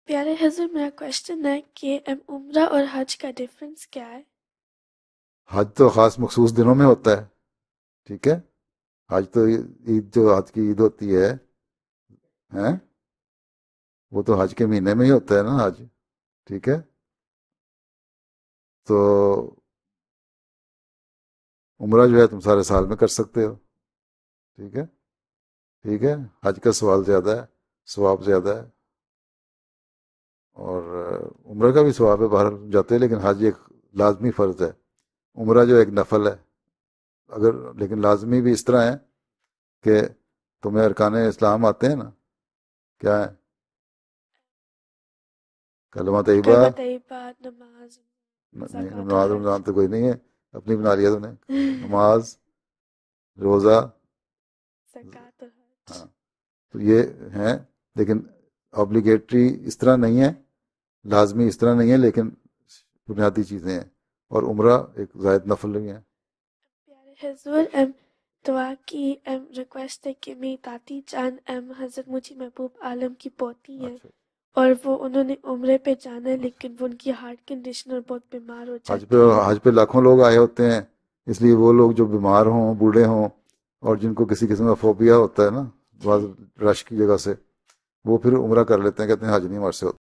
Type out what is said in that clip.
پیارے حضور، میرا کوشچن ہے کہ عمرہ اور حج کا ڈفرینس کیا ہے؟ حج تو خاص مخصوص دنوں میں ہوتا ہے، ٹھیک ہے. حج تو عید، جو حج کی عید ہوتی ہے ہیں، وہ تو حج کے مہینے میں ہی ہوتا ہے نا حج، ٹھیک ہے. تو عمرہ جو ہے تم سارے سال میں کر سکتے ہو، ٹھیک ہے. ٹھیک ہے. حج کا سوال زیادہ ہے، ثواب زیادہ ہے، اور عمرہ کا بھی ثواب ہے، باہر جاتے ہیں، لیکن حج ایک لازمی فرض ہے. عمرہ جو ایک نفل ہے، اگر لیکن لازمی بھی اس طرح ہے کہ تمہیں ارکان اسلام آتے ہیں نا، کیا ہے؟ کلمہ طیبہ. کلمہ طیبہ، نماز، نہیں، زکوٰۃ نماز الحج۔ رمضان تو کوئی نہیں ہے، اپنی بنا لیا تم نے. نماز، روزہ، زکوٰۃ الحج۔ ہاں، تو یہ ہیں، لیکن آبلیگیٹری اس طرح نہیں ہے، لازمی اس طرح نہیں ہے، لیکن بنیادی چیزیں ہیں، اور عمرہ ایک زائد نفل نہیں ہے. پیارے حضور، دعا کی ریکویسٹ ہے کہ میری دادی جان حضرت مجھے محبوب عالم کی پوتی ہیں، اچھا. اور وہ انہوں نے عمرے پہ جانا ہے، لیکن وہ ان کی ہارٹ کنڈیشن اور بہت بیمار ہو حج پہ جاتی ہیں۔ حج پہ لاکھوں لوگ آئے ہوتے ہیں، اس لیے وہ لوگ جو بیمار ہوں، بوڑھے ہوں، اور جن کو کسی قسم کا فوبیا ہوتا ہے نا، بعض جی۔ رش کی جگہ سے، وہ پھر عمرہ کر لیتے ہیں، کہتے ہیں حج نہیں ہمارے سے ہوتا.